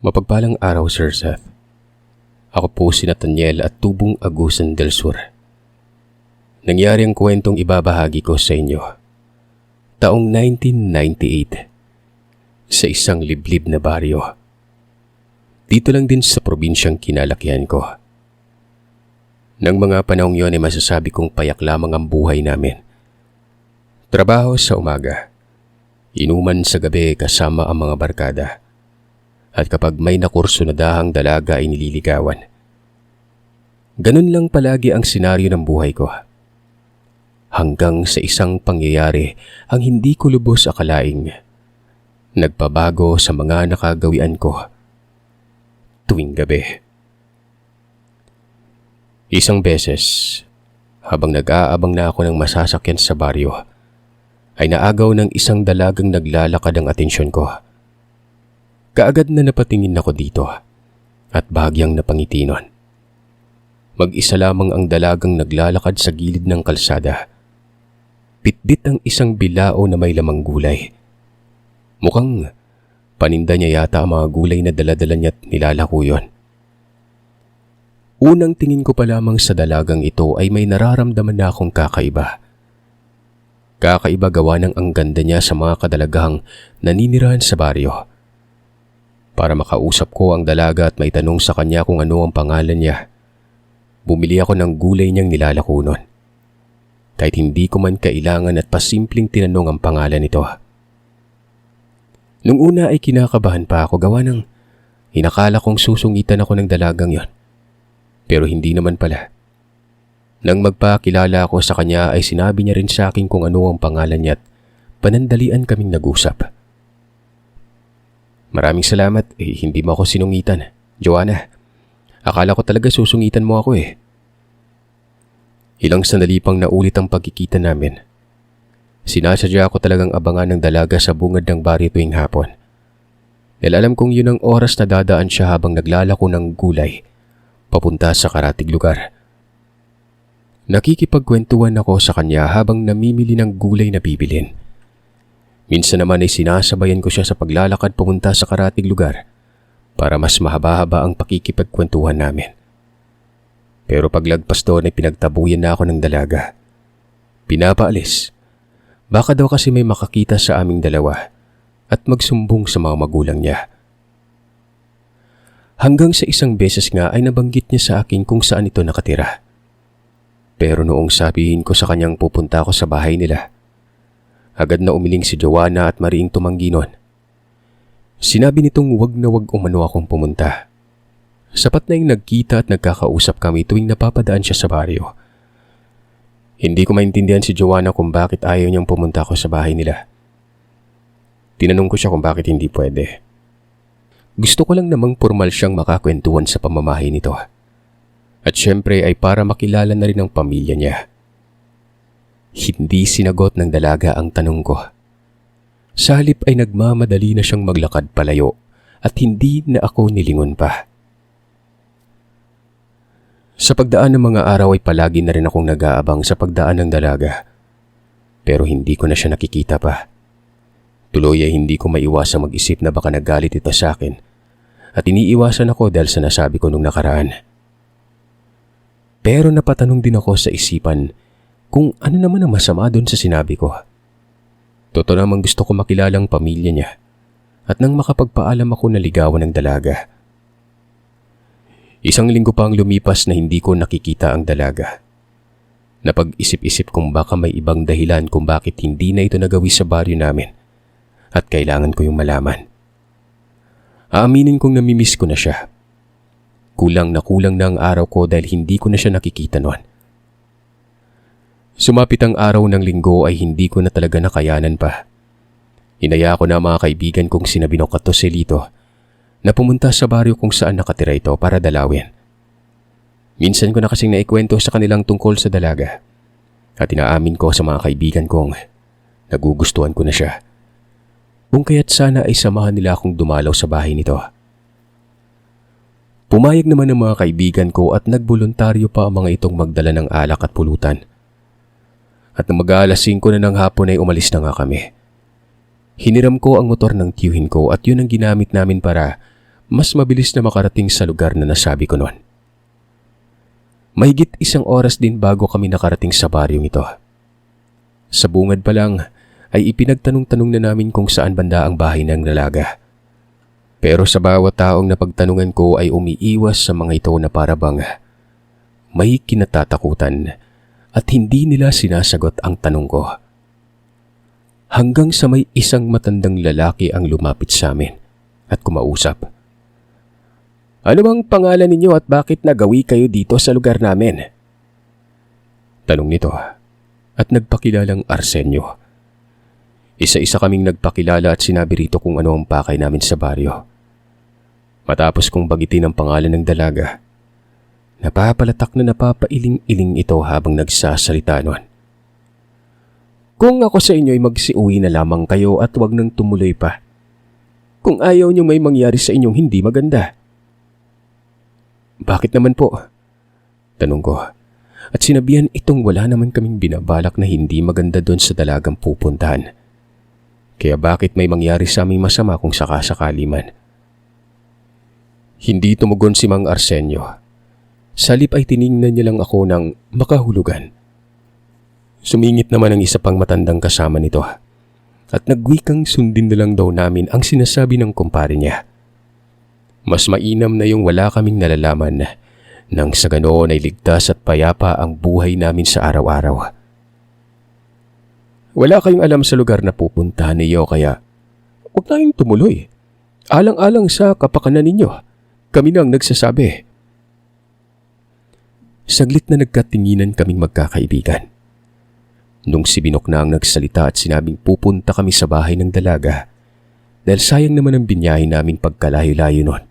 Mapagpalang araw, Sir Seth. Ako po si Nathaniel at Tubong Agusan del Sur. Nangyari ang kwentong ibabahagi ko sa inyo. Taong 1998, sa isang liblib na baryo. Dito lang din sa probinsyang kinalakihan ko. Nang mga panahong yon ay masasabi kong payak lamang ang buhay namin. Trabaho sa umaga, inuman sa gabi kasama ang mga barkada. At kapag may nakurso na dahang dalaga ay nililigawan. Ganun lang palagi ang senaryo ng buhay ko. Hanggang sa isang pangyayari ang hindi ko lubos akalaing nagpabago sa mga nakagawian ko tuwing gabi. Isang beses, habang nag-aabang na ako ng masasakyan sa baryo, ay naagaw ng isang dalagang naglalakad ang atensyon ko. Kaagad na napatingin ako dito at bahagyang napangiti nun. Mag-isa lamang ang dalagang naglalakad sa gilid ng kalsada. Bitbit ang isang bilao na may lamang gulay. Mukhang paninda niya yata ang mga gulay na daladala niya at nilalako yun. Unang tingin ko pa lamang sa dalagang ito ay may nararamdaman na akong kakaiba. Kakaiba gawa ng ang ganda niya sa mga kadalagahang naninirahan sa baryo. Para makausap ko ang dalaga at may tanong sa kanya kung ano ang pangalan niya, bumili ako ng gulay niyang nilalako nun. Kahit hindi ko man kailangan at pasimpleng tinanong ang pangalan nito. Nung una ay kinakabahan pa ako gawa ng inakala kong susungitan ako ng dalagang yon. Pero hindi naman pala. Nang magpakilala ako sa kanya ay sinabi niya rin sa akin kung ano ang pangalan niya at panandalian kaming nag-usap. Maraming salamat, hindi mo ako sinungitan. Joanna, akala ko talaga susungitan mo ako eh. Ilang sandali pang naulit ang pagkikita namin. Sinasadya ako talagang abangan ng dalaga sa bungad ng baryo tuwing hapon. Dahil alam kong yun ang oras na dadaan siya habang naglalako ng gulay papunta sa karatig lugar. Nakikipagkwentuhan ako sa kanya habang namimili ng gulay na bibilin. Minsan naman ay sinasabayan ko siya sa paglalakad pumunta sa karatig lugar para mas mahaba-haba ang pakikipagkwentuhan namin. Pero paglagpas doon ay pinagtabuyan na ako ng dalaga. Pinapaalis. Baka daw kasi may makakita sa aming dalawa at magsumbong sa mga magulang niya. Hanggang sa isang beses nga ay nabanggit niya sa akin kung saan ito nakatira. Pero noong sabihin ko sa kanyang pupunta ako sa bahay nila, agad na umiling si Joanna at mariing tumanggi nun. Sinabi nitong wag na wag umano akong pumunta. Sapat na yung nagkita at nagkakausap kami tuwing napapadaan siya sa baryo. Hindi ko maintindihan si Joanna kung bakit ayaw niyang pumunta ako sa bahay nila. Tinanong ko siya kung bakit hindi pwede. Gusto ko lang namang formal siyang makakwentuhan sa pamamahay nito. At syempre ay para makilala na rin ang pamilya niya. Hindi sinagot ng dalaga ang tanong ko. Sa halip ay nagmamadali na siyang maglakad palayo at hindi na ako nilingon pa. Sa pagdaan ng mga araw ay palagi na rin akong nag-aabang sa pagdaan ng dalaga. Pero hindi ko na siya nakikita pa. Tuloy ay hindi ko maiwasang mag-isip na baka nagalit ito sa akin at iniiwasan ako dahil sa nasabi ko nung nakaraan. Pero napatanong din ako sa isipan kung ano naman ang masama doon sa sinabi ko. Totoo namang gusto ko makilala ang pamilya niya at nang makapagpaalam ako na ligawan ng dalaga. Isang linggo pa ang lumipas na hindi ko nakikita ang dalaga. Napag-isip-isip kung baka may ibang dahilan kung bakit hindi na ito nagawi sa baryo namin at kailangan ko yung malaman. Aaminin kong namimiss ko na siya. Kulang na ang araw ko dahil hindi ko na siya nakikita noon. Sumapit ang araw ng linggo ay hindi ko na talaga nakayanan pa. Hinaya ko na mga kaibigan kong sina Binok at Joselito na pumunta sa baryo kung saan nakatira ito para dalawin. Minsan ko na kasing naikwento sa kanilang tungkol sa dalaga at inaamin ko sa mga kaibigan kong nagugustuhan ko na siya. Kung kaya't sana ay samahan nila akong dumalaw sa bahay nito. Pumayag naman ang mga kaibigan ko at nagboluntaryo pa ang mga itong magdala ng alak at pulutan. At nang mag-aalas 5 na ng hapon ay umalis na nga kami. Hiniram ko ang motor ng tiyuhin ko at yun ang ginamit namin para mas mabilis na makarating sa lugar na nasabi ko noon. Mahigit 1 oras din bago kami nakarating sa baryong ito. Sa bungad pa lang ay ipinagtanong-tanong na namin kung saan banda ang bahay ng dalaga. Pero sa bawat taong napagtanungan ko ay umiiwas sa mga ito na para bang may kinatatakutan at hindi nila sinasagot ang tanong ko. Hanggang sa may isang matandang lalaki ang lumapit sa amin at kumausap. Ano bang pangalan ninyo at bakit nagawi kayo dito sa lugar namin? Tanong nito at nagpakilalang Arsenio. Isa-isa kaming nagpakilala at sinabi rito kung ano ang pakay namin sa baryo. Matapos kong bagitin ang pangalan ng dalaga, napapalatak na napapailing-iling ito habang nagsasalita noon. Kung ako sa inyo ay magsiuwi na lamang kayo at wag nang tumuloy pa. Kung ayaw niyo may mangyari sa inyong hindi maganda. Bakit naman po? Tanong ko. At sinabihan itong wala naman kaming binabalak na hindi maganda doon sa dalagang pupuntahan. Kaya bakit may mangyari sa aming masama kung sakasakali man? Hindi tumugon si Mang Arsenio. Salip ay tiningnan niya lang ako ng makahulugan. Sumingit naman ang isa pang matandang kasama nito at nagwikang sundin na lang daw namin ang sinasabi ng kumpare niya. Mas mainam na yung wala kaming nalalaman nang sa ganoon ay ligtas at payapa ang buhay namin sa araw-araw. Wala kayong alam sa lugar na pupuntahan niyo kaya huwag tayong tumuloy. Alang-alang sa kapakanan ninyo, kami nang nagsasabi. Saglit na nagkatinginan kaming magkakaibigan. Nung si Binok na ang nagsalita at sinabing pupunta kami sa bahay ng dalaga dahil sayang naman ang binyahe naming pagkalayo-layo nun.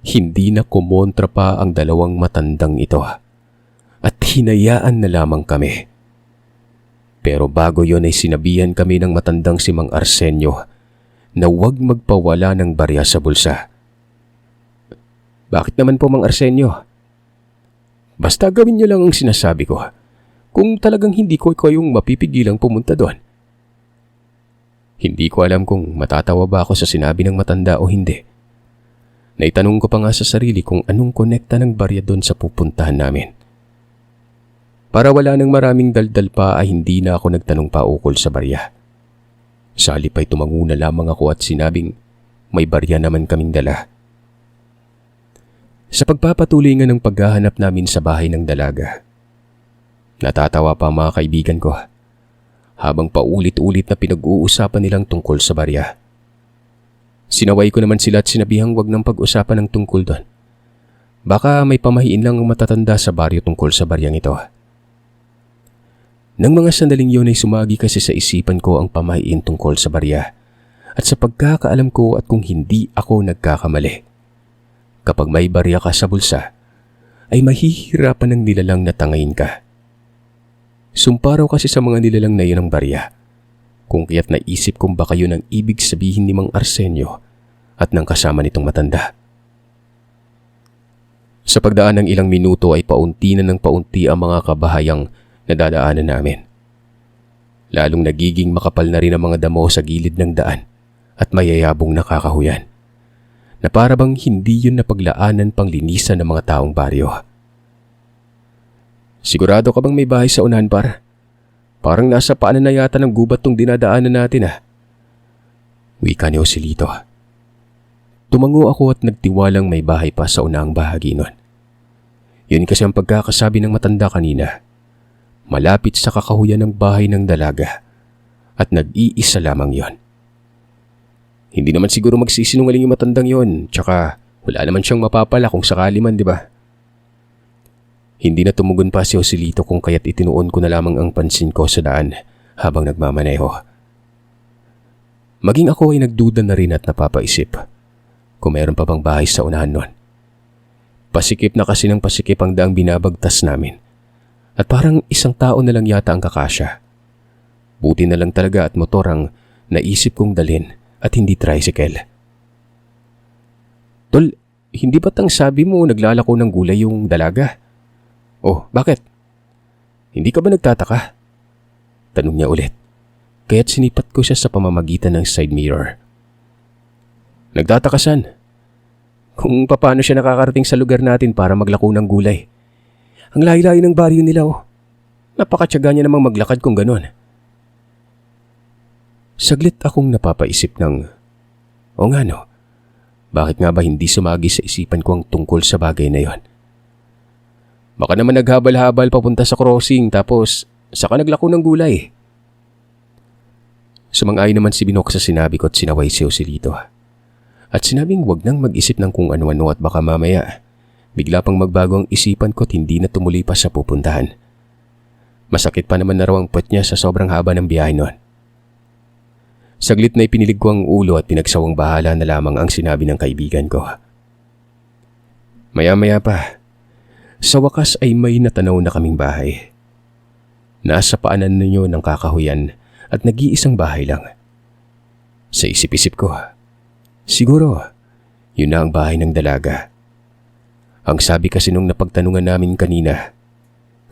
Hindi na kumontra pa ang dalawang matandang ito at hinayaan na lamang kami. Pero bago yon ay sinabihan kami ng matandang si Mang Arsenio na huwag magpawala ng barya sa bulsa. Bakit naman po Mang Arsenio? Basta gawin niyo lang ang sinasabi ko. Kung talagang hindi ko kayong mapipigilang pumunta doon. Hindi ko alam kung matatawa ba ako sa sinabi ng matanda o hindi. Naitanong ko pa nga sa sarili kung anong konekta ng barya doon sa pupuntahan namin. Para wala nang maraming daldal pa ay hindi na ako nagtanong pa ukol sa barya. Sa halip ay tumango na lamang ako at sinabing may barya naman kaming dala. Sa pagpapatuloy nga ng paghahanap namin sa bahay ng dalaga, natatawa pa mga kaibigan ko habang paulit-ulit na pinag-uusapan nilang tungkol sa barya. Sinaway ko naman sila at sinabihang wag nang pag-usapan ng tungkol doon. Baka may pamahiin lang ang matatanda sa baryo tungkol sa baryang ito. Nang mga sandaling yun ay sumagi kasi sa isipan ko ang pamahiin tungkol sa barya at sa pagkakaalam ko at kung hindi ako nagkakamali. Kapag may barya ka sa bulsa, ay mahihirapan ng nilalang na tangayin ka. Sumparaw kasi sa mga nilalang na yun ang barya. Kung kaya't naisip kong baka yun ang ibig sabihin ni Mang Arsenio at ng kasama nitong matanda. Sa pagdaan ng ilang minuto ay paunti na ng paunti ang mga kabahayang nadadaanan namin. Lalong nagiging makapal na rin ang mga damo sa gilid ng daan at mayayabong nakakahuyan. Na para bang hindi yun napaglaanan pang linisan ng mga taong baryo. Sigurado ka bang may bahay sa unahan par? Parang nasa paanan na yata ng gubat tong dinadaanan natin Wika ni Joselito. Tumango ako at nagtiwalang may bahay pa sa unahang bahagi nun. Yun kasi ang pagkakasabi ng matanda kanina. Malapit sa kakahuyan ng bahay ng dalaga at nag-iisa lamang yon. Hindi naman siguro magsisinungaling yung matandang yon, tsaka wala naman siyang mapapala kung sakali man, di ba? Hindi na tumugon pa si Joselito kung kaya't itinuon ko na lamang ang pansin ko sa daan habang nagmamaneho. Maging ako ay nagduda na rin at napapaisip kung mayroon pa bang bahay sa unahan nun. Pasikip na kasi ng pasikip ang daang binabagtas namin at parang isang tao na lang yata ang kakasya. Buti na lang talaga at motor ang naisip kong dalhin at hindi tricycle. Tol, hindi ba't ang sabi mo naglalako ng gulay yung dalaga? Oh, bakit? Hindi ka ba nagtataka? Tanong niya ulit. Kaya't sinipat ko siya sa pamamagitan ng side mirror. Nagtatakasan. kung paano siya nakakarating sa lugar natin para maglako ng gulay. Ang layo-layo ng baryo nila oh. Napakatyaga niya namang maglakad kung ganon. Saglit akong napapaisip ng, o nga no, bakit nga ba hindi sumagi sa isipan ko ang tungkol sa bagay na yon? Baka naman naghabal-habal papunta sa crossing tapos saka naglako ng gulay. Sumang-ayon naman si Binok sa sinabi ko at sinaway si Joselito. At sinabing wag nang mag-isip ng kung ano-ano at baka mamaya bigla pang magbago ang isipan ko at hindi na tumuloy pa sa pupuntahan. Masakit pa naman na raw ang puwet niya sa sobrang haba ng biyahe noon. Saglit na ipinilig ko ang ulo at pinagsawang bahala na lamang ang sinabi ng kaibigan ko. Maya-maya pa, sa wakas ay may natanaw na kaming bahay. Nasa paanan ninyo ng kakahuyan at nag-iisang bahay lang. Sa isip-isip ko, siguro, yun na ang bahay ng dalaga. Ang sabi kasi nung napagtanungan namin kanina,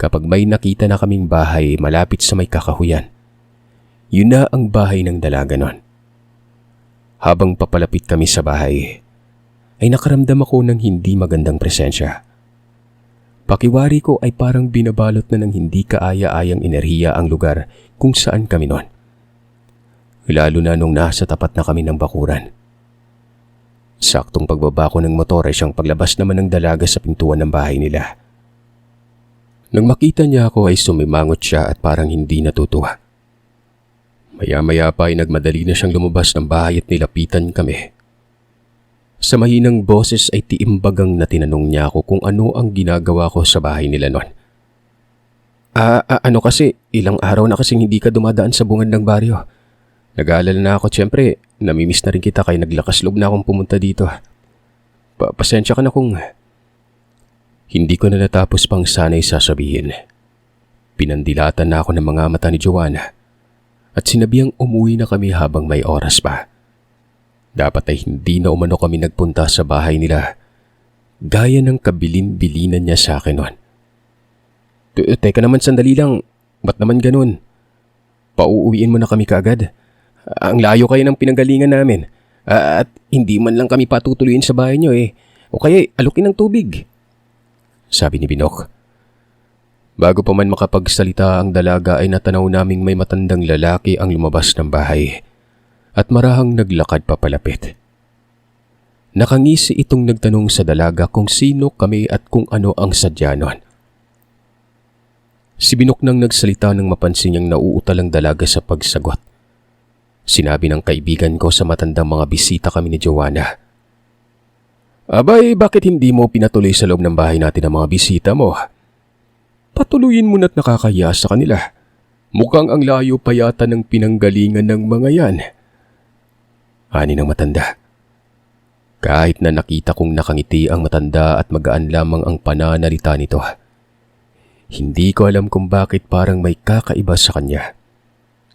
kapag may nakita na kaming bahay malapit sa may kakahuyan, yun na ang bahay ng dalaga nun. Habang papalapit kami sa bahay, ay nakaramdam ako ng hindi magandang presensya. Pakiwari ko ay parang binabalot na ng hindi kaaya-ayang enerhiya ang lugar kung saan kami nun. Lalo na nung nasa tapat na kami ng bakuran. Saktong pagbaba ko ng motor ay siyang paglabas naman ng dalaga sa pintuan ng bahay nila. Nang makita niya ako ay sumimangot siya at parang hindi natutuwa. Maya-maya pa ay nagmadali na siyang lumabas ng bahay at nilapitan kami. Sa mahinang boses ay tiimbagang na tinanong niya ako kung ano ang ginagawa ko sa bahay nila noon. Ano kasi, ilang araw na kasing hindi ka dumadaan sa bungad ng baryo. Nag-aalala na ako, siyempre, namimiss na rin kita kaya naglakas loob na akong pumunta dito. Pasensya ka na kung... Hindi ko na natapos pang sana'y sasabihin. Pinandilatan na ako ng mga mata ni Joanna. At sinabihang umuwi na kami habang may oras pa. Dapat ay hindi na umano kami nagpunta sa bahay nila. Gaya ng kabilin-bilinan niya sa akin noon. Teka naman sandali lang, ba't naman ganun? Pauuwiin mo na kami kaagad. Ang layo kayo ng pinanggalingan namin. At hindi man lang kami patutuluyin sa bahay niyo eh. O kaya alukin ng tubig. Sabi ni Binok. Bago pa man makapagsalita ang dalaga ay natanaw naming may matandang lalaki ang lumabas ng bahay at marahang naglakad papalapit. Nakangisi itong nagtanong sa dalaga kung sino kami at kung ano ang sadya nun. Si Binok nang nagsalita nang mapansin niyang nauutal ang dalaga sa pagsagot. Sinabi ng kaibigan ko sa matandang mga bisita kami ni Joanna. Abay, bakit hindi mo pinatuloy sa loob ng bahay natin ang mga bisita mo? Patuluyin mo na't nakakaya sa kanila. Mukhang ang layo pa yata ng pinanggalingan ng mga yan. Ani ng matanda. Kahit na nakita kong nakangiti ang matanda at magaan lamang ang pananalita nito. Hindi ko alam kung bakit parang may kakaiba sa kanya.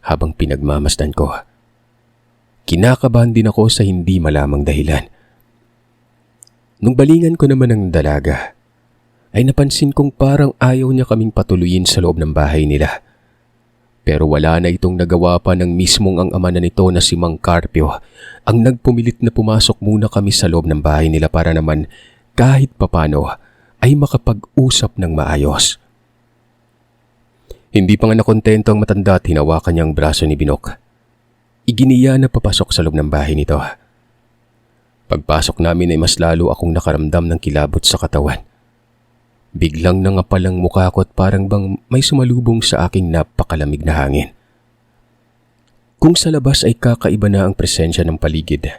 Habang pinagmamasdan ko. Kinakabahan din ako sa hindi malamang dahilan. Nung balingan ko naman ang dalaga, ay napansin kong parang ayaw niya kaming patuluyin sa loob ng bahay nila. Pero wala na itong nagawa pa ng mismong ang ama na nito na si Mang Carpio ang nagpumilit na pumasok muna kami sa loob ng bahay nila para naman kahit papano ay makapag-usap ng maayos. Hindi pa nga nakontento ang matanda at hinawakan niya ang braso ni Binok. Iginiya na papasok sa loob ng bahay nito. Pagpasok namin ay mas lalo akong nakaramdam ng kilabot sa katawan. Biglang nangapal ang mukha ko at parang bang may sumalubong sa aking napakalamig na hangin. Kung sa labas ay kakaiba na ang presensya ng paligid,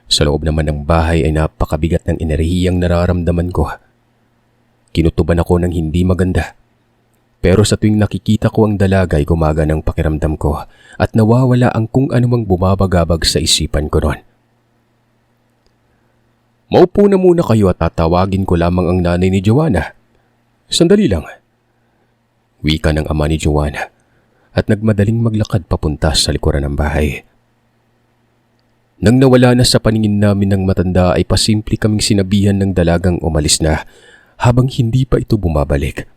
sa loob naman ng bahay ay napakabigat ng enerhiyang nararamdaman ko. Kinutuban ako ng hindi maganda. Pero sa tuwing nakikita ko ang dalaga ay gumaga ng pakiramdam ko at nawawala ang kung anumang bumabagabag sa isipan ko noon. Maupo na muna kayo at tatawagin ko lamang ang nanay ni Joanna. Sandali lang. Wika ng ama ni Joanna at nagmadaling maglakad papunta sa likuran ng bahay. Nang nawala na sa paningin namin ng matanda ay pasimple kaming sinabihan ng dalagang umalis na habang hindi pa ito bumabalik.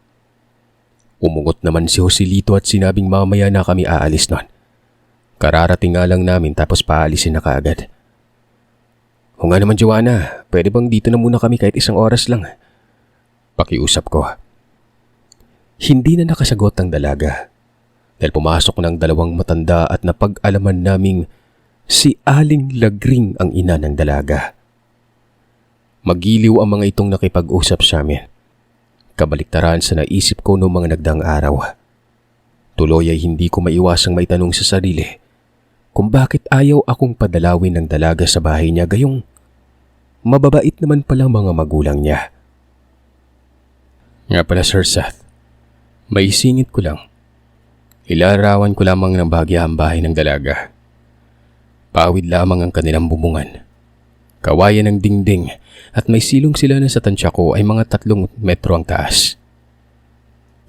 Umungot naman si Joselito at sinabing mamaya na kami aalis nun. Kararating nga lang namin tapos paalisin na kaagad. O nga naman Joanna, pwede bang dito na muna kami kahit isang oras lang? Pakiusap ko. Hindi na nakasagot ang dalaga dahil pumasok ng dalawang matanda at napag-alaman naming si Aling Lagring ang ina ng dalaga. Magiliw ang mga itong nakipag-usap sa amin. Kabaliktaran sa naisip ko noong mga nagdaang araw. Tuloy ay hindi ko maiwasang may tanong sa sarili kung bakit ayaw akong padalawin ng dalaga sa bahay niya gayong mababait naman pala mga magulang niya. Nga pala Sir Seth, may singit ko lang. Ilarawan ko lamang ng bahagya ang bahay ng dalaga. Pawid lamang ang kanilang bubungan. Kawayan ng dingding at may silong sila na sa tansya ko ay mga 3 metro ang taas.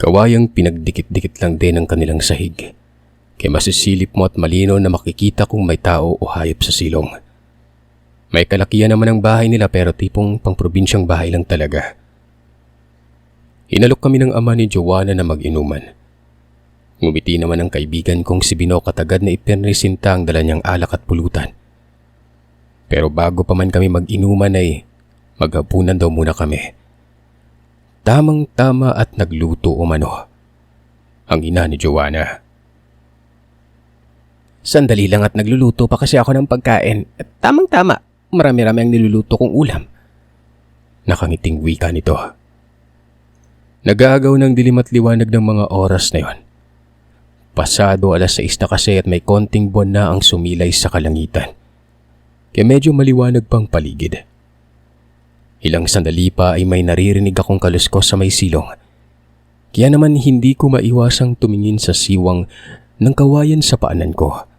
Kawayang pinagdikit-dikit lang din ang kanilang sahig. Kaya masisilip mo at malino na makikita kung may tao o hayop sa silong. May kalakihan naman ang bahay nila pero tipong pangprobinsyang bahay lang talaga. Hinalok kami ng ama ni Joanna na mag-inuman. Ngumiti naman ang kaibigan kong si Bino katagad na ipinresinta ang dala niyang alak at pulutan. Pero bago pa man kami mag-inuman ay maghapunan daw muna kami. Tamang-tama at nagluto umano ang ina ni Joanna. Sandali lang at nagluluto pa kasi ako ng pagkain. Tamang-tama, marami-rami ang niluluto kong ulam. Nakangiting wika nito. Nag-aagaw ng dilim at liwanag ng mga oras na yon. Pasado 6:00 na kasi at may konting buwan na ang sumilay sa kalangitan. Kaya medyo maliwanag pang paligid. Ilang sandali pa ay may naririnig akong kaluskos sa may silong. Kaya naman hindi ko maiwasang tumingin sa siwang ng kawayan sa paanan ko.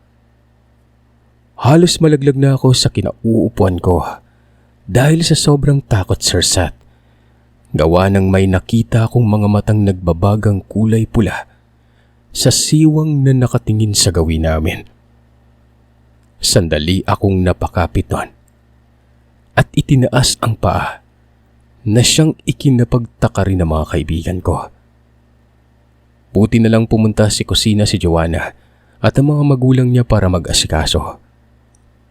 Halos malaglag na ako sa kinauupuan ko dahil sa sobrang takot Sir Seth. Gawa ng may nakita akong mga matang nagbabagang kulay pula sa siwang na nakatingin sa gawin namin. Sandali akong napakapit nun at itinaas ang paa na siyang ikinapagtaka rin ng mga kaibigan ko. Buti na lang pumunta si kusina si Joanna at ang mga magulang niya para mag-asikaso.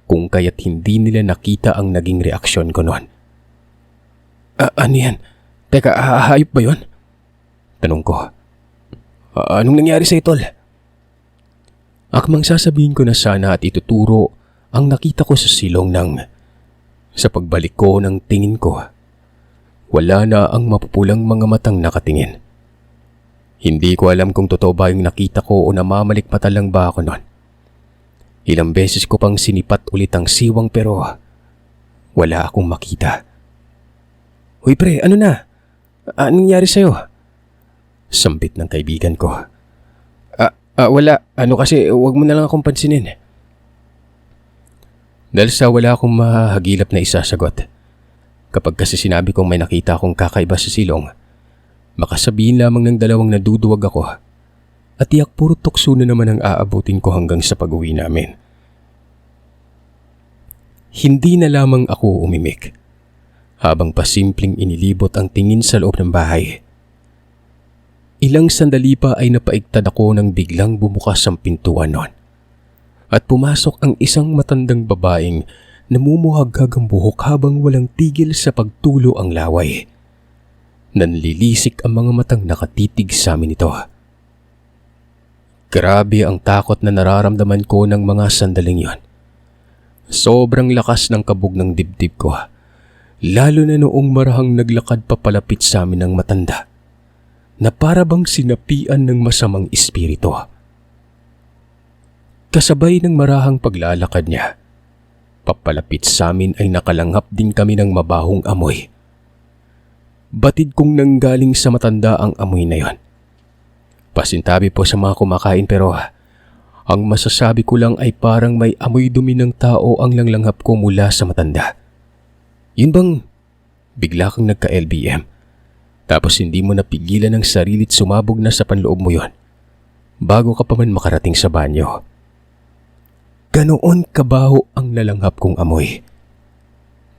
Kung kaya't hindi nila nakita ang naging reaksyon ko noon. Ano yan? Teka, hayop ba yun? Tanong ko. Anong nangyari sa itol? Akmang sasabihin ko na sana at ituturo ang nakita ko sa silong sa pagbalik ko ng tingin ko, wala na ang mapupulang mga matang nakatingin. Hindi ko alam kung totoo ba yung nakita ko o namamalikmata lang ba ako noon. Ilang beses ko pang sinipat ulit ang siwang pero wala akong makita. Hoy pre, ano na? Anong nangyari sa'yo? Sambit ng kaibigan ko. Wala. Ano kasi, wag mo na lang akong pansinin. Dahil sa wala akong mahagilap na isasagot. Kapag kasi sinabi kong may nakita akong kakaiba sa silong, makasabihin lamang ng dalawang naduduwag ako at tiyak puro tukso na naman ang aabutin ko hanggang sa pag-uwi namin. Hindi na lamang ako umimik habang pasimpleng inilibot ang tingin sa loob ng bahay. Ilang sandali pa ay napaigtad ako nang biglang bumukas ang pintuan noon at pumasok ang isang matandang babaeng namumuhaghag ang buhok habang walang tigil sa pagtulo ang laway. Nanlilisik ang mga matang nakatitig sa amin ito. Grabe ang takot na nararamdaman ko ng mga sandaling yon. Sobrang lakas ng kabog ng dibdib ko, lalo na noong marahang naglakad papalapit sa amin ng matanda na para bang sinapian ng masamang espiritu. Kasabay ng marahang paglalakad niya, papalapit sa amin ay nakalanghap din kami ng mabahong amoy. Batid kong nanggaling sa matanda ang amoy na yon. Pasintabi po sa mga kumakain pero ang masasabi ko lang ay parang may amoy dumi ng tao ang langlanghap ko mula sa matanda. Yun bang bigla kang nagka-LBM tapos hindi mo napigilan ang sarili't sumabog na sa panloob mo yon bago ka pa man makarating sa banyo? Ganoon kabaho ang nalanghap kong amoy.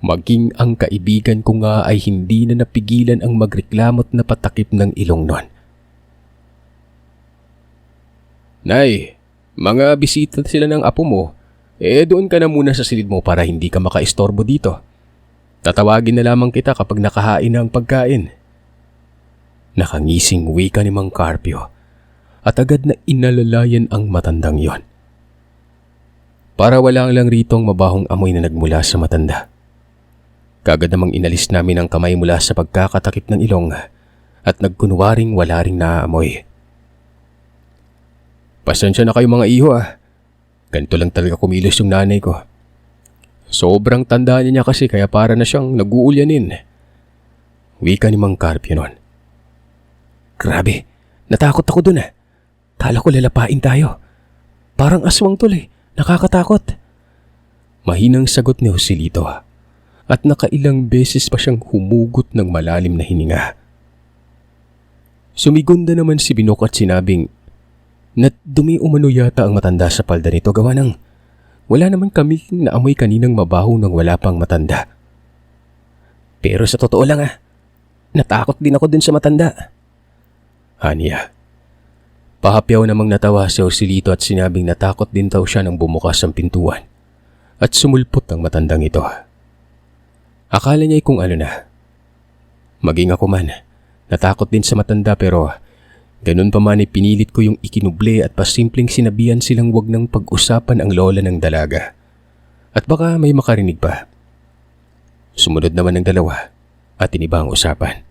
Maging ang kaibigan ko nga ay hindi na napigilan ang magreklamo't napatakip ng ilong nun. Nay, mga bisita sila ng apo mo. Doon ka na muna sa silid mo para hindi ka makaistorbo dito. Tatawagin na lamang kita kapag nakahain na ang pagkain. Nakangising wika ni Mang Carpio at agad na inalalayan ang matandang yon. Para wala lang ritong mabahong amoy na nagmula sa matanda. Kagad namang inalis namin ang kamay mula sa pagkakatakip ng ilong at nagkunwaring wala ring naaamoy. Pasensya na kayo mga iho Ganito lang talaga kumilos yung nanay ko. Sobrang tanda niya kasi kaya para na siyang nag-uulyanin. Wika ni Mang Carpio noon. Grabe, natakot ako dun Kala ko lalapain tayo. Parang aswang tuloy, nakakatakot. Mahinang sagot ni Joselito at nakailang beses pa siyang humugot ng malalim na hininga. Sumigunda naman si Binok at sinabing na dumi umano yata ang matanda sa palda nito gawa ng wala naman kami naamoy kaninang mabaho nang wala pang matanda. Pero sa totoo lang natakot din ako dun sa matanda. Haniya. Pahapyaw namang natawa si Joselito at sinabing natakot din daw siya nang bumukas ang pintuan at sumulpot ang matandang ito. Akala niya kung ano na. Maging ako man, natakot din sa matanda pero ganun pa man pinilit ko yung ikinuble at pasimpleng sinabihan silang wag nang pag-usapan ang lola ng dalaga. At baka may makarinig pa. Sumunod naman ang dalawa at iniba ang usapan.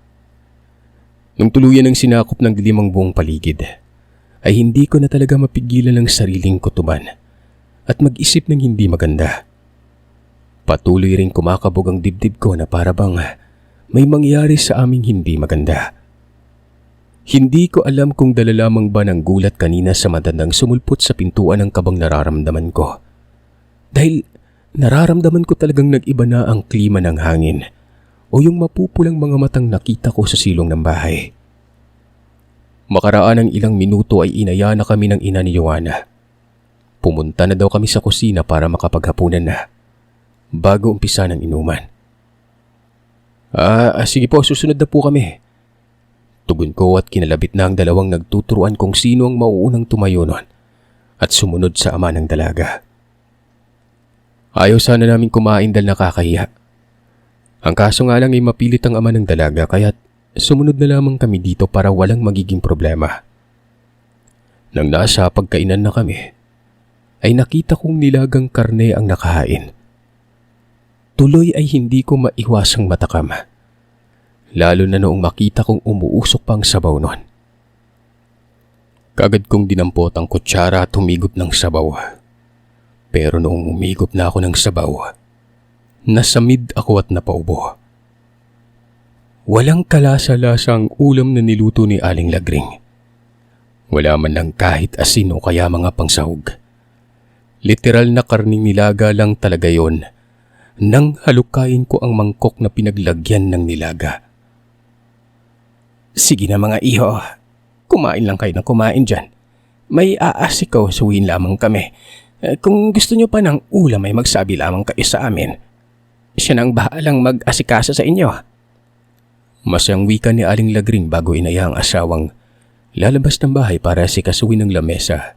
Nung tuluyan ng sinakop ng dilim ang buong paligid, ay hindi ko na talaga mapigilan ang sariling kutuban at mag-isip ng hindi maganda. Patuloy ring kumakabog ang dibdib ko na para bang may mangyari sa aming hindi maganda. Hindi ko alam kung dala lamang ba ng gulat kanina sa matandang sumulpot sa pintuan ang kabang nararamdaman ko. Dahil nararamdaman ko talagang nag-iba na ang klima ng hangin o yung mapupulang mga matang nakita ko sa silong ng bahay. Makaraan ng ilang minuto ay inaya na kami ng ina ni Joanna. Pumunta na daw kami sa kusina para makapaghapunan na bago umpisa ng inuman. Sige po, susunod na po kami. Tugon ko at kinalabit na ang dalawang nagtuturuan kung sino ang mauunang tumayo nun at sumunod sa ama ng dalaga. Ayaw sana namin kumain dahil nakakahiya. Ang kaso nga lang ay mapilit ang ama ng dalaga kaya't sumunod na lamang kami dito para walang magiging problema. Nang nasa pagkainan na kami, ay nakita kong nilagang karne ang nakahain. Tuloy ay hindi ko maiwasang matakam. Lalo na noong makita kong umuusok pang sabaw nun. Kagad kong dinampot ang kutsara at humigop ng sabaw. Pero noong umigop na ako ng sabaw, nasamid ako at napaubo. Walang kalasa-lasa ang ulam na niluto ni Aling Lagring. Wala man lang kahit asin o kaya mga pangsahog. Literal na karning nilaga lang talaga yon nang halukain ko ang mangkok na pinaglagyan ng nilaga. Sige na mga iho, kumain lang kayo ng kumain dyan. May aasikaw suwin lamang kami. Kung gusto nyo pa ng ulam ay magsabi lamang kayo sa amin. Siya nang bahalang mag-asikasa sa inyo. Masayang wika ni Aling Lagring bago inaya ang asawang lalabas ng bahay para asikasuin ng lamesa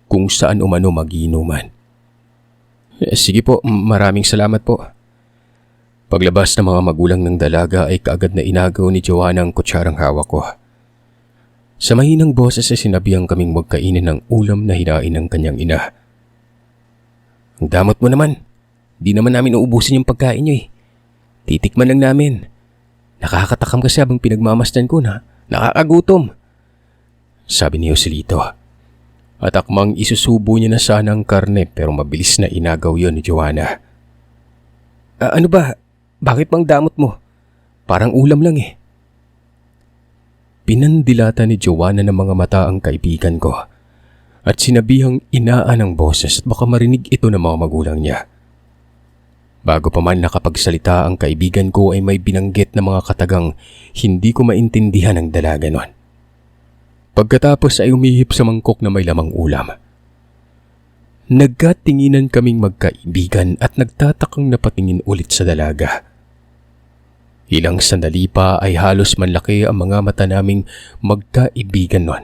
kung saan umano magiinuman. Sige po, maraming salamat po. Paglabas ng mga magulang ng dalaga ay kaagad na inagaw ni Joanna ang kutsarang hawak ko. Sa mahinang boses ay sinabihan kaming magkainin ng ulam na hinain ng kanyang ina. Ang damot mo naman. Di naman namin uubusin yung pagkain nyo Titikman lang namin. Nakakatakam kasi habang pinagmamasdan ko na nakakagutom. Sabi ni Joselito. At akmang isusubo niya na sana ang karne pero mabilis na inagaw yon ni Joanna. Ano ba? Bakit bang damot mo? Parang ulam lang Pinandilata ni Joanna ng mga mata ang kaibigan ko at sinabihang inaan ang boses at baka marinig ito ng mga magulang niya. Bago pa man nakapagsalita ang kaibigan ko ay may binanggit na mga katagang hindi ko maintindihan ang dalaga nun. Pagkatapos ay umihip sa mangkok na may lamang ulam. Nagkatinginan kaming magkaibigan at nagtatakang napatingin ulit sa dalaga. Ilang sandali pa ay halos manlaki ang mga mata naming magkaibigan nun.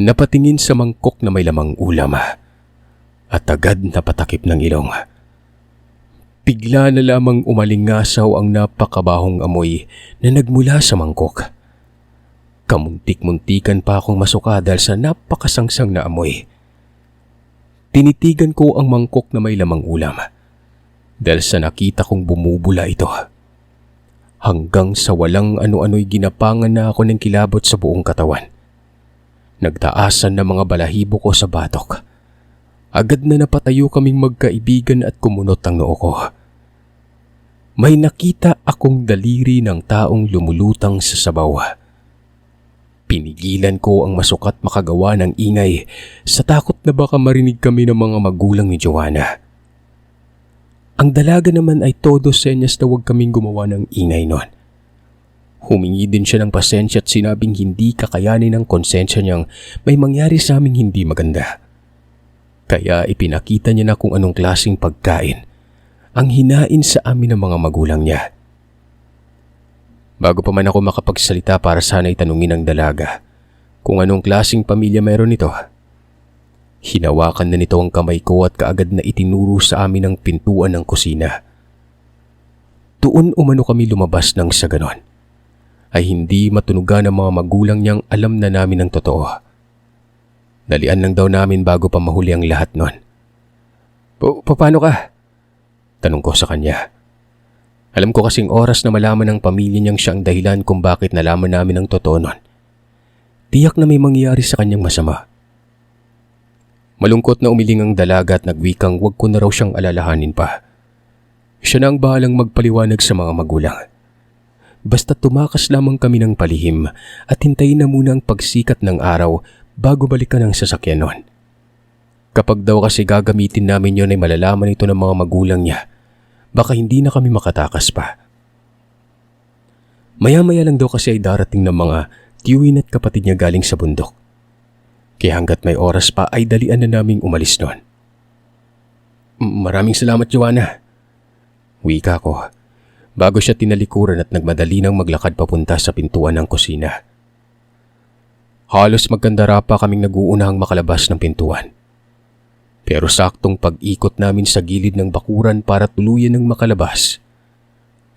Napatingin sa mangkok na may lamang ulam at agad napatakip ng ilong. Bigla na lamang umalingasaw ang napakabahong amoy na nagmula sa mangkok. Kamuntik-muntikan pa akong masuka dahil sa napakasangsang na amoy. Tinitigan ko ang mangkok na may lamang ulam dahil sa nakita kong bumubula ito. Hanggang sa walang ano-ano'y ginapangan na ako ng kilabot sa buong katawan. Nagtaasan na mga balahibo ko sa batok. Agad na napatayo kaming magkaibigan at kumunot ang noo ko. May nakita akong daliri ng taong lumulutang sa sabaw. Pinigilan ko ang masukat makagawa ng ingay sa takot na baka marinig kami ng mga magulang ni Joanna. Ang dalaga naman ay todo senyas na huwag kaming gumawa ng ingay noon. Humingi din siya ng pasensya at sinabing hindi kakayanin ng konsensya niyang may mangyari sa aming hindi maganda. Kaya ipinakita niya na kung anong klaseng pagkain ang hinain sa amin ng mga magulang niya. Bago pa man ako makapagsalita para sana'y tanungin ng dalaga kung anong klaseng pamilya mayroon nito, hinawakan na nito ang kamay ko at kaagad na itinuro sa amin ang pintuan ng kusina. Doon umano kami lumabas nang sa ganon ay hindi matunugan ng mga magulang niyang alam na namin ang totoo. Dalian lang daw namin bago pa mahuli ang lahat nun. Paano ka? Tanong ko sa kanya. Alam ko kasing oras na malaman ng pamilya niyang siya ang dahilan kung bakit nalaman namin ang totoo nun. Tiyak na may mangyari sa kanyang masama. Malungkot na umiling ang dalaga at nagwikang wag ko na raw siyang alalahanin pa. Siya na ang bahalang magpaliwanag sa mga magulang. Basta tumakas lamang kami ng palihim at hintayin na muna ang pagsikat ng araw bago balikan ang sasakyan nun. Kapag daw kasi gagamitin namin yon ay malalaman ito ng mga magulang niya, baka hindi na kami makatakas pa. Maya-maya lang daw kasi ay darating ng mga tiyuhin at kapatid niya galing sa bundok. Kaya hanggat may oras pa ay dalian na naming umalis nun. Maraming salamat, Joanna. Wika ko, bago siya tinalikuran at nagmadali nang maglakad papunta sa pintuan ng kusina. Halos magkandara pa kaming nag-uunahang makalabas ng pintuan. Pero saktong pag-ikot namin sa gilid ng bakuran para tuluyan ng makalabas,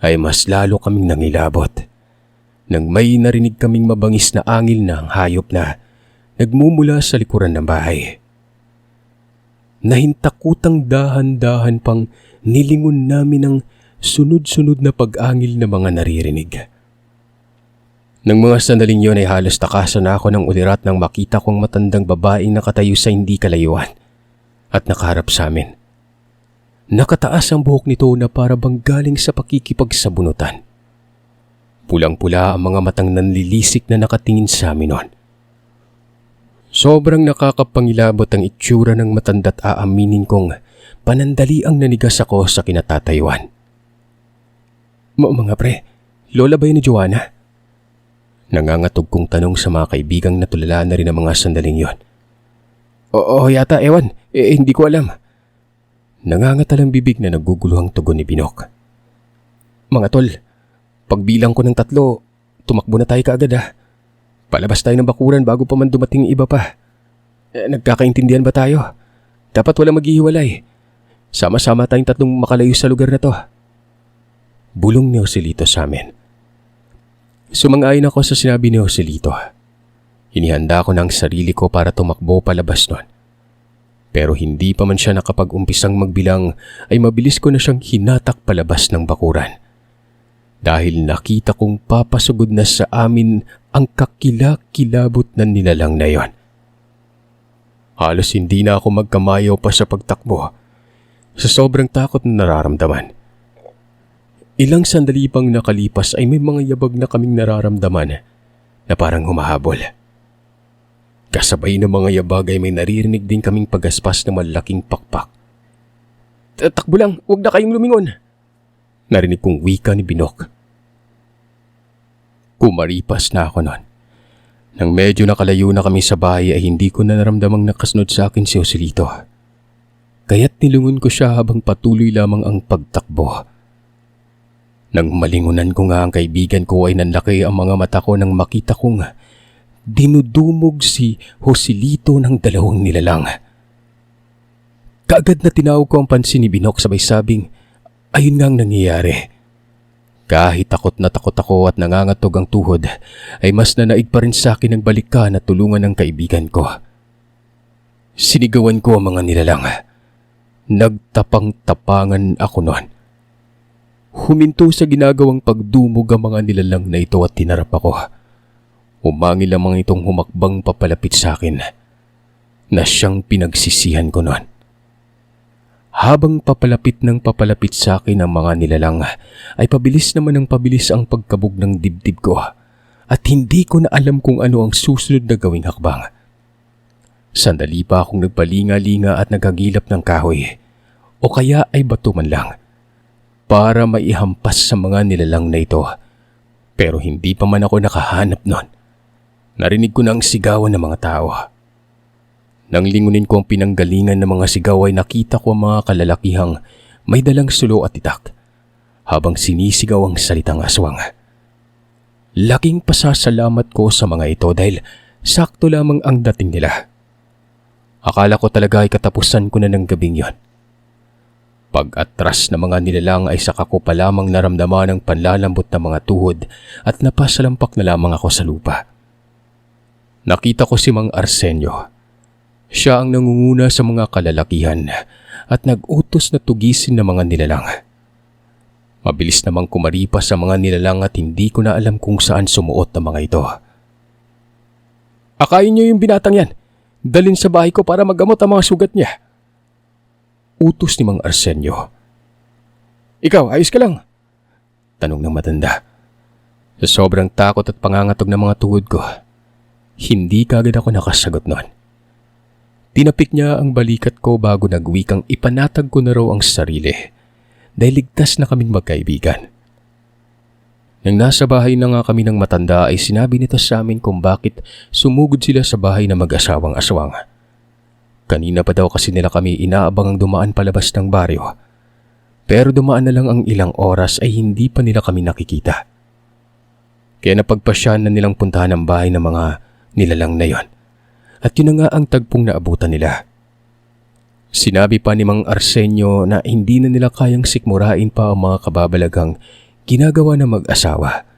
ay mas lalo kaming nangilabot nang may narinig kaming mabangis na angil ng hayop na nagmumula sa likuran ng bahay. Nahintakutang dahan-dahan pang nilingon namin ang sunod-sunod na pag-angil na mga naririnig. Nang mga sandaling yon ay halos takasan na ako ng ulirat nang makita kong matandang babaeng nakatayo sa hindi kalayuan at nakaharap sa amin. Nakataas ang buhok nito na para bang galing sa pakikipagsabunutan. Pulang-pula ang mga matang nanlilisik na nakatingin sa amin noon. Sobrang nakakapangilabot ang itsura ng matanda't aaminin kong panandali ang nanigas ako sa kinatatayuan. Mga pre, lola ba yun ni Joanna? Nangangatog kong tanong sa mga kaibigang natulala na rin ang mga sandaling yon. Oo yata, ewan. Hindi ko alam. Nangangatalang bibig na naguguluhang tugon ni Binok. Mga tol, pagbilang ko ng 3, tumakbo na tayo kaagad ha. Palabas tayo ng bakuran bago pa man dumating iba pa. Nagkakaintindihan ba tayo? Dapat walang maghihiwalay. Sama-sama tayong 3 makalayo sa lugar na to. Bulong ni Joselito sa amin. Sumang-ayon ako sa sinabi ni Joselito. Inihanda ko ng sarili ko para tumakbo palabas nun. Pero hindi pa man siya nakapag-umpisang magbilang ay mabilis ko na siyang hinatak palabas ng bakuran. Dahil nakita kong papasugod na sa amin ang kakilakilabot na nilalang na yon. Halos hindi na ako magkamayaw pa sa pagtakbo sa sobrang takot na nararamdaman. Ilang sandali pang nakalipas ay may mga yabag na kaming nararamdaman na parang humahabol. Kasabay ng mga yabag ay may naririnig din kaming pagaspas ng malaking pakpak. Takbo lang, huwag na kayong lumingon. Narinig kong wika ni Binok. Kumaripas na ako nun. Nang medyo nakalayo na kami sa bahay ay hindi ko na naramdamang nakasunod sa akin si Joselito. Kaya't nilungon ko siya habang patuloy lamang ang pagtakbo. Nang malingunan ko nga ang kaibigan ko ay nanlaki ang mga mata ko nang makita kong dinudumog si Joselito ng 2 nilalang. Kaagad na tinawag ko ang pansin ni Binok sabay sabing, ayun nga ang nangyayari. Kahit takot ako at nangangatog ang tuhod, ay mas nanaig pa rin sa akin ang balikan at tulungan ng kaibigan ko. Sinigawan ko ang mga nilalang. Nagtapang-tapangan ako noon. Huminto sa ginagawang pagdumog ang mga nilalang na ito at tinarap ako. Umangil ang mga itong humakbang papalapit sa akin na siyang pinagsisihan ko noon. Habang papalapit sa akin ang mga nilalang, ay pabilis naman ng pabilis ang pagkabog ng dibdib ko at hindi ko na alam kung ano ang susunod na gawing hakbang. Sandali pa akong nagpalinga-linga at nagagilap ng kahoy o kaya ay bato man lang para maihampas sa mga nilalang na ito. Pero hindi pa man ako nakahanap noon. Narinig ko na ang sigawan ng mga tao. Nang lingunin ko ang pinanggalingan ng mga sigaw ay nakita ko ang mga kalalakihang may dalang sulo at itak habang sinisigaw ang salitang aswang. Laking pasasalamat ko sa mga ito dahil sakto lamang ang dating nila. Akala ko talaga ay katapusan ko na ng gabing yon. Pag-atras ng mga nilalang ay saka ko pa lamang naramdaman ang panlalambot ng mga tuhod at napasalampak na lamang ako sa lupa. Nakita ko si Mang Arsenio. Siya ang nangunguna sa mga kalalakihan at nag-utos na tugisin ng mga nilalang. Mabilis namang kumaripas sa mga nilalang at hindi ko na alam kung saan sumuot ang mga ito. Akayin niyo yung binatang yan. Dalhin sa bahay ko para magamot ang mga sugat niya. Utos ni Mang Arsenio. Ikaw, ayos ka lang? Tanong ng matanda. Sa sobrang takot at pangangatog ng mga tuhod ko, hindi kagad ako nakasagot noon. Tinapik niya ang balikat ko bago nagwikang ipanatag ko na raw ang sarili dahil ligtas na kaming magkaibigan. Nang nasa bahay na nga kami ng matanda ay sinabi nito sa amin kung bakit sumugod sila sa bahay na mag-asawang aswang. Kanina pa daw kasi nila kami inaabangang dumaan palabas ng baryo. Pero dumaan na lang ang ilang oras ay hindi pa nila kami nakikita. Kaya napagpasyan na nilang puntahan ang bahay ng mga nilalang na yon. At yun na nga ang tagpong naabutan nila. Sinabi pa ni Mang Arsenio na hindi na nila kayang sikmurain pa ang mga kababalagang ginagawa ng mag-asawa.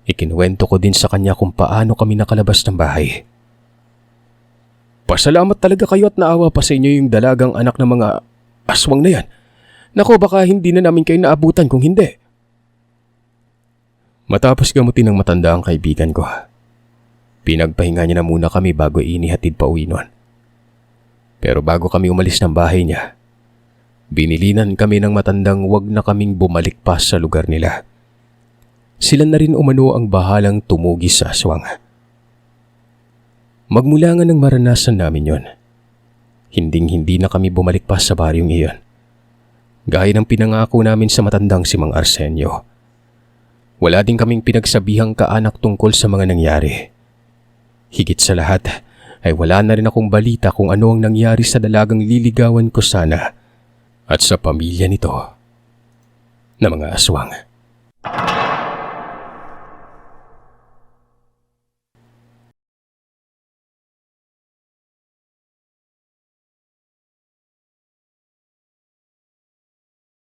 Ikinuwento ko din sa kanya kung paano kami nakalabas ng bahay. Pasalamat talaga kayo at naawa pa sa inyo yung dalagang anak ng mga aswang na yan. Naku, baka hindi na namin kayo naabutan kung hindi. Matapos gamutin ng matanda ang kaibigan ko, pinagpahinga niya na muna kami bago inihatid pa uwi noon. Pero bago kami umalis ng bahay niya, binilinan kami ng matandang wag na kaming bumalik pa sa lugar nila. Sila na rin umano ang bahalang tumugis sa aswang. Magmula nga nang maranasan namin yon, hinding-hindi na kami bumalik pa sa baryong iyon. Gaya ng pinangako namin sa matandang si Mang Arsenio. Wala din kaming pinagsabihang kaanak tungkol sa mga nangyari. Higit sa lahat ay wala na rin akong balita kung ano ang nangyari sa dalagang liligawan ko sana at sa pamilya nito na mga aswang.